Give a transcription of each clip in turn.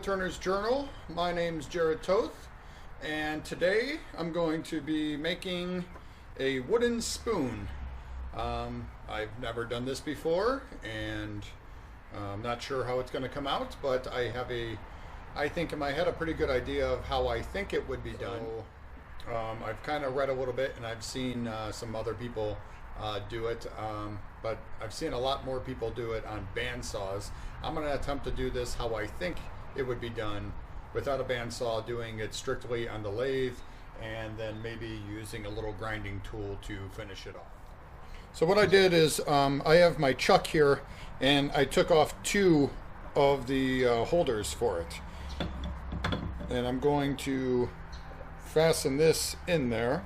Woodturners Journal. My name's Jerrod, and today I'm going to be making a wooden spoon. I've never done this before, and I'm not sure how it's going to come out, but I think in my head a pretty good idea of how I think it would be done. I've kind of read a little bit, and I've seen some other people do it, but I've seen a lot more people do it on bandsaws. I'm going to attempt to do this how I think it would be done without a bandsaw, doing it strictly on the lathe, and then maybe using a little grinding tool to finish it off. So what I did is I have my chuck here, and I took off two of the holders for it, and I'm going to fasten this in there.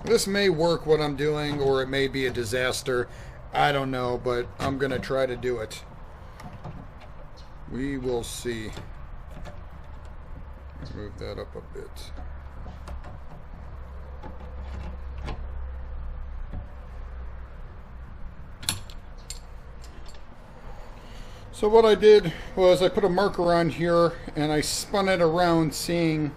This may work what I'm doing, or it may be a disaster. I don't know, but I'm going to try to do it. We will see. Move that up a bit. So what I did was I put a marker on here and I spun it around, seeing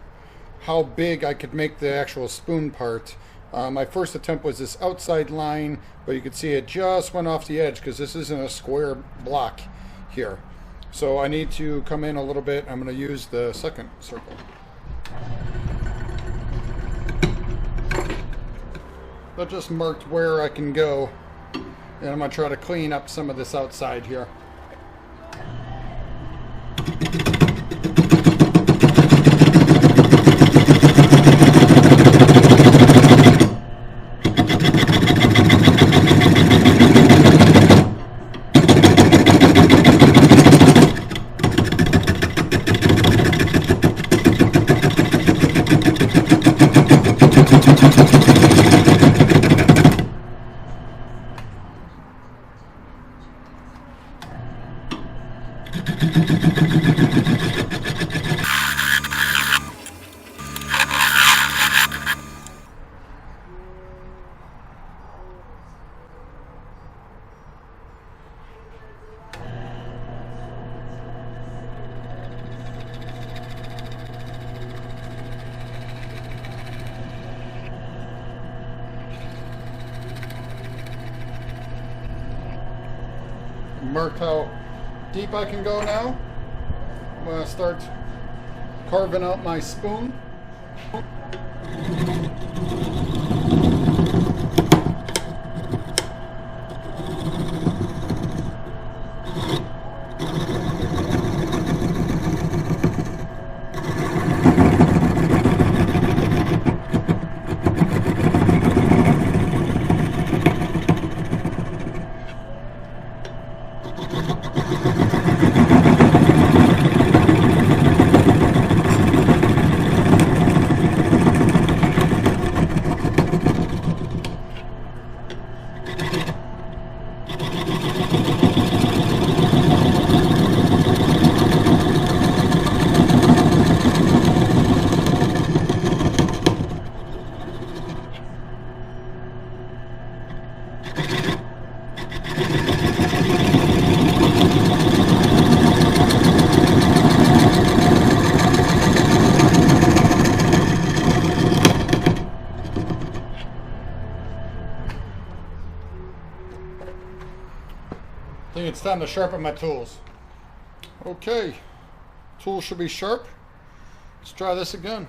how big I could make the actual spoon part. My first attempt was this outside line, but you can see it just went off the edge because this isn't a square block here. So I need to come in a little bit. I'm going to use the second circle. That just marked where I can go, and I'm going to try to clean up some of this outside here. Marked how deep I can go now. I'm going to start carving out my spoon. I think it's time to sharpen my tools. Okay, tools should be sharp. Let's try this again.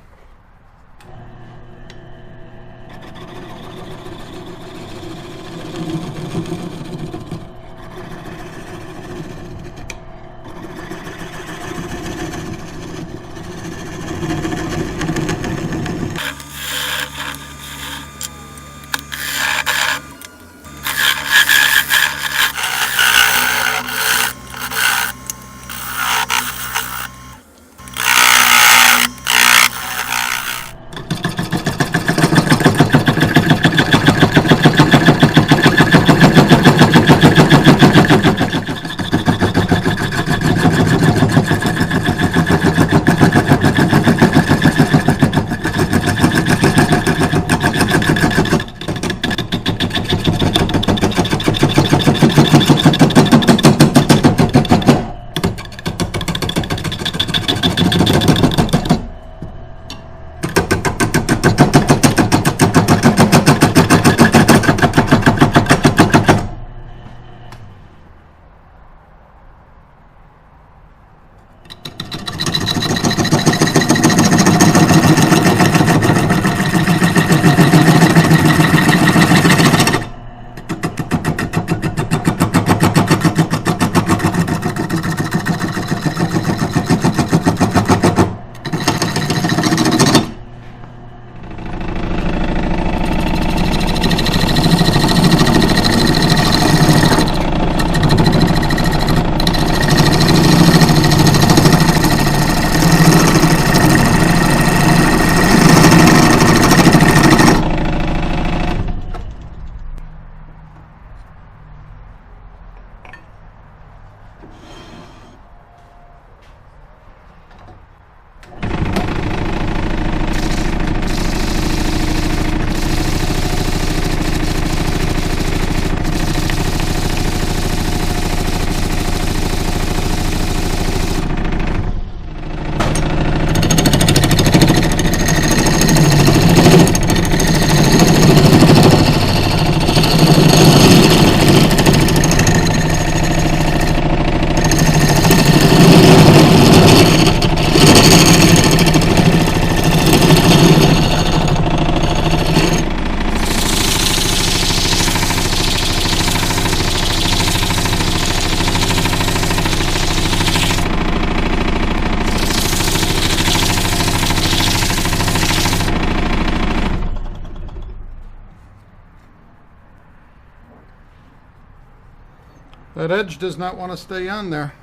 That edge does not want to stay on there.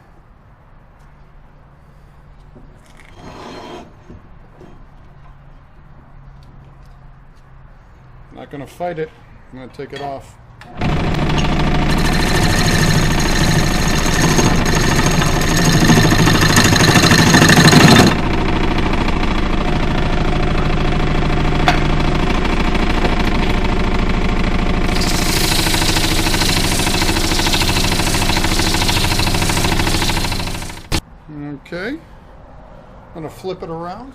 Not going to fight it. I'm going to take it off. Okay, I'm going to flip it around.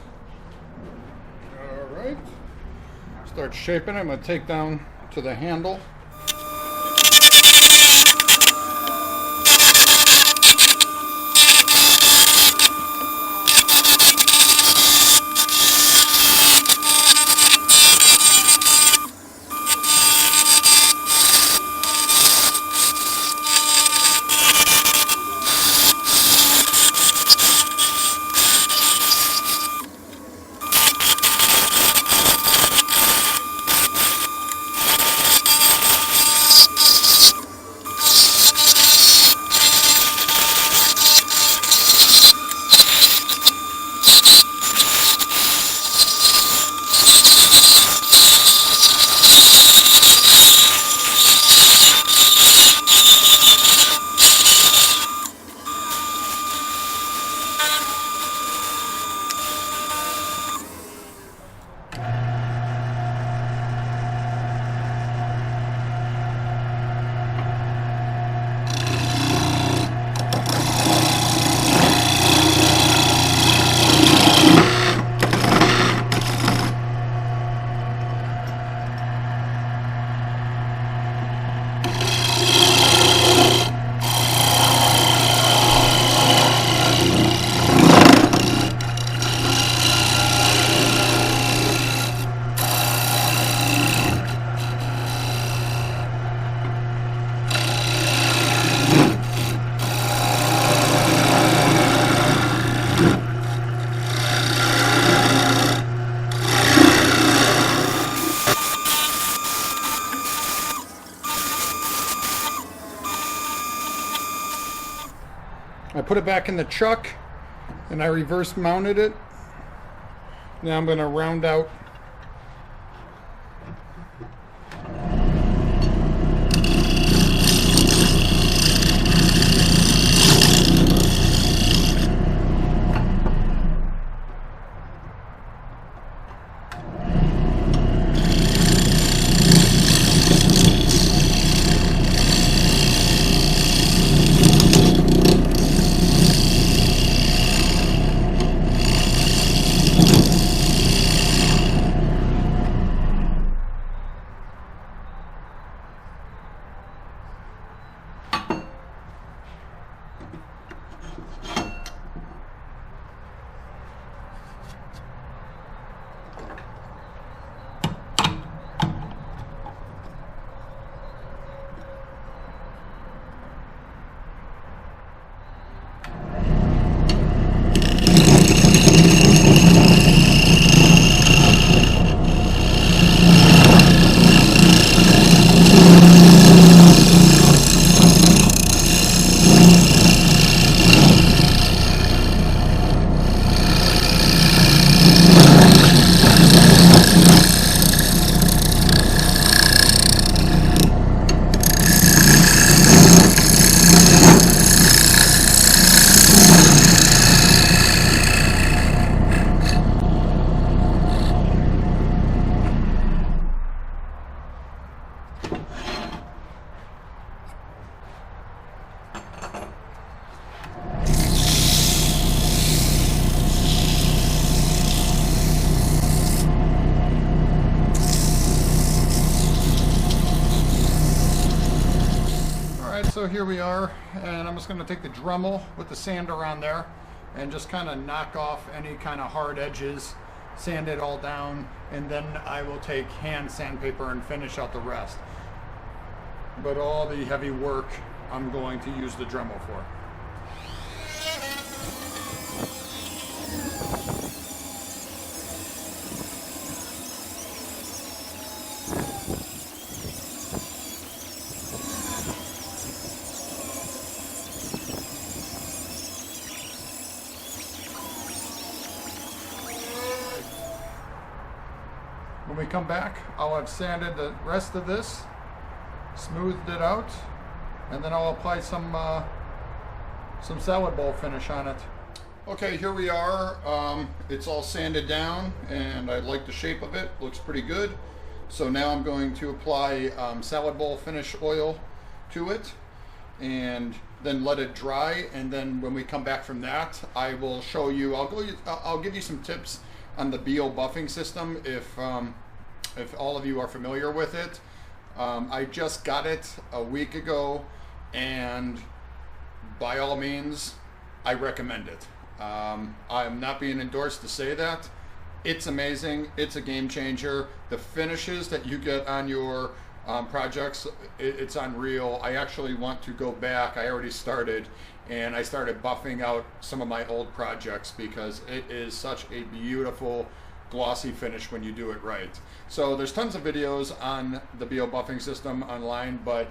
All right, start shaping it. I'm going to take down to the handle. I put it back in the chuck and I reverse mounted it. Now I'm going to round out here we are, and I'm just going to take the Dremel with the sander on there and just kind of knock off any kind of hard edges, sand it all down, and then I will take hand sandpaper and finish out the rest. But all the heavy work I'm going to use the Dremel for. When we come back, I'll have sanded the rest of this, smoothed it out, and then I'll apply some salad bowl finish on it. Okay, here we are. It's all sanded down, and I like the shape of it. Looks pretty good. So now I'm going to apply salad bowl finish oil to it, and then let it dry. And then when we come back from that, I will show you. I'll give you some tips on the Beall Buffing System if all of you are familiar with it. I just got it a week ago, and by all means, I recommend it. I'm not being endorsed to say that. It's amazing. It's a game changer. The finishes that you get on your projects, it's unreal. I actually want to go back. I already started, and I started buffing out some of my old projects because it is such a beautiful glossy finish when you do it right. So there's tons of videos on the Beall Buffing System online, but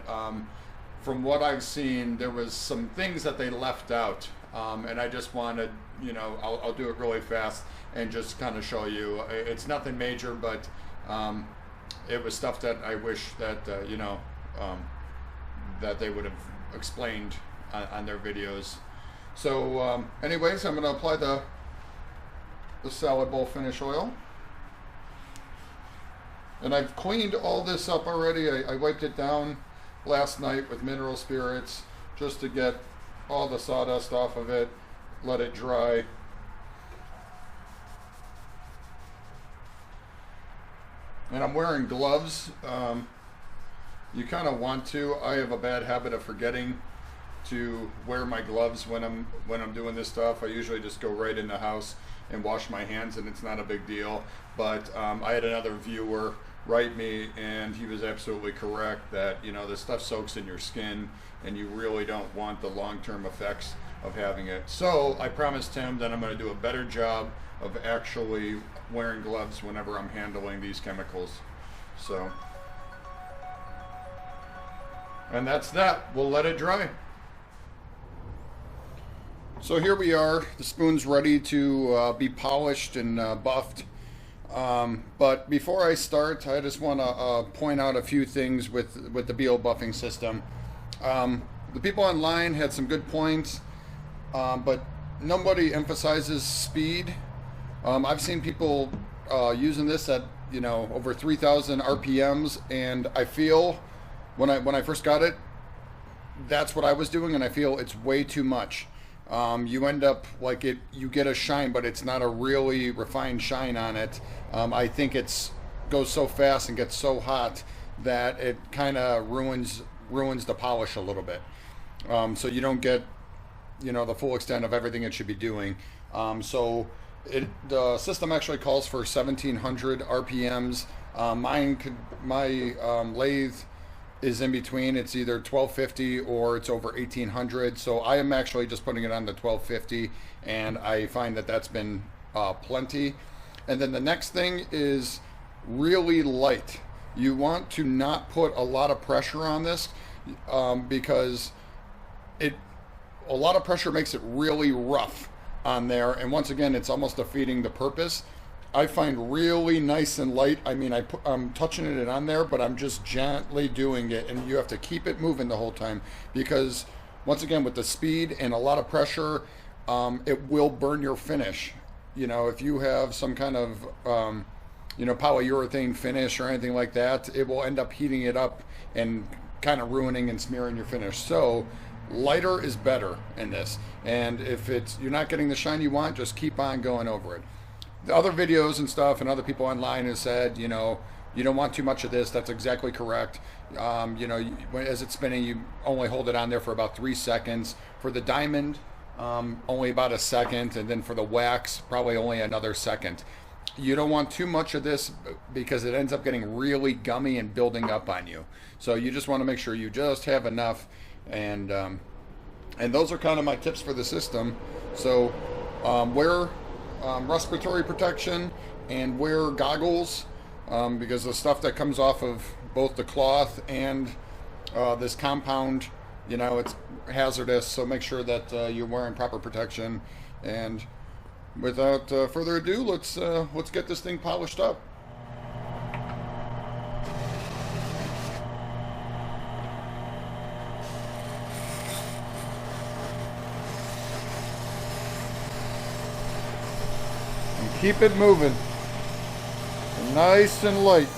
from what I've seen, there was some things that they left out, and I just wanted, I'll do it really fast and just kind of show you. It's nothing major, but it was stuff that I wish that that they would have explained on their videos. So anyways, I'm going to apply the salad bowl finish oil, and I've cleaned all this up already. I wiped it down last night with mineral spirits just to get all the sawdust off of it, let it dry. And I'm wearing gloves. You kind of want to. I have a bad habit of forgetting to wear my gloves when I'm doing this stuff. I usually just go right in the house and wash my hands, and it's not a big deal. But I had another viewer write me, and he was absolutely correct that this stuff soaks in your skin, and you really don't want the long-term effects of having it. So I promised him that I'm going to do a better job of actually wearing gloves whenever I'm handling these chemicals. So, and that's that. We'll let it dry. So here we are. The spoon's ready to be polished and buffed. But before I start, I just want to point out a few things with the Beall Buffing System. The people online had some good points, but nobody emphasizes speed. I've seen people using this at over 3,000 RPMs, and I feel when I first got it, that's what I was doing, and I feel it's way too much. You end up like you get a shine, but it's not a really refined shine on it. I think it goes so fast and gets so hot that it kind of ruins the polish a little bit. So you don't get the full extent of everything it should be doing. So the system actually calls for 1,700 RPMs. My lathe is in between. It's either 1250 or it's over 1800. So I am actually just putting it on the 1250, and I find that that's been plenty. And then the next thing is really light. You want to not put a lot of pressure on this because a lot of pressure makes it really rough on there, and once again, it's almost defeating the purpose. I find really nice and light. I mean, I'm touching it on there, but I'm just gently doing it, and you have to keep it moving the whole time because, once again, with the speed and a lot of pressure, it will burn your finish. If you have some kind of polyurethane finish or anything like that, it will end up heating it up and kind of ruining and smearing your finish. So lighter is better in this, and if you're not getting the shine you want, just keep on going over it. The other videos and stuff and other people online have said, You don't want too much of this. That's exactly correct. You know, as it's spinning, you only hold it on there for about 3 seconds. For the diamond, only about a second, and then for the wax, probably only another second. You don't want too much of this because it ends up getting really gummy and building up on you. So you just want to make sure you just have enough, and those are kind of my tips for the system. So wear respiratory protection and wear goggles, because the stuff that comes off of both the cloth and this compound, you know, it's hazardous. So make sure that you're wearing proper protection. And without further ado, let's get this thing polished up. And keep it moving, nice and light.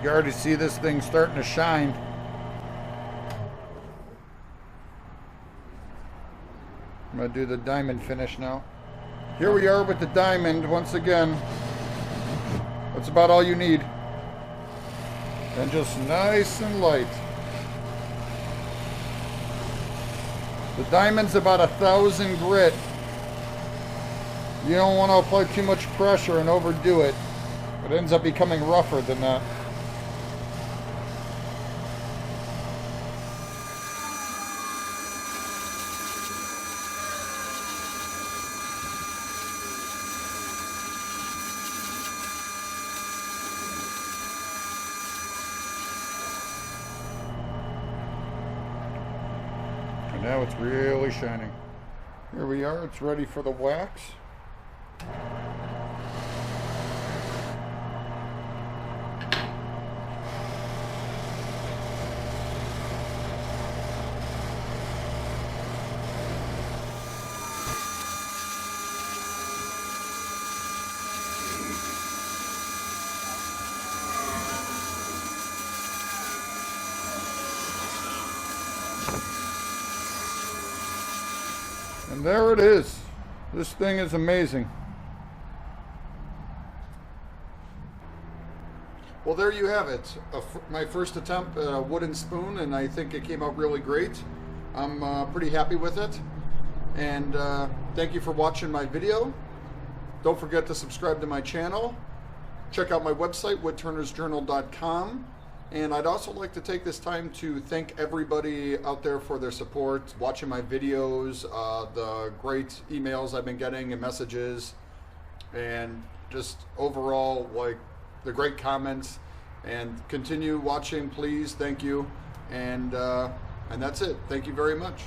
You already see this thing starting to shine. I'm going to do the diamond finish now. Here we are with the diamond once again. That's about all you need. And just nice and light. The diamond's about 1,000 grit. You don't want to apply too much pressure and overdo it. It ends up becoming rougher than that. And now it's really shining. Here we are, it's ready for the wax. And there it is. This thing is amazing. Well, there you have it. My first attempt at a wooden spoon, and I think it came out really great. I'm pretty happy with it. And thank you for watching my video. Don't forget to subscribe to my channel. Check out my website, woodturnersjournal.com. And I'd also like to take this time to thank everybody out there for their support, watching my videos, the great emails I've been getting and messages, and just overall, like, the great comments. And continue watching, please. Thank you. And that's it. Thank you very much.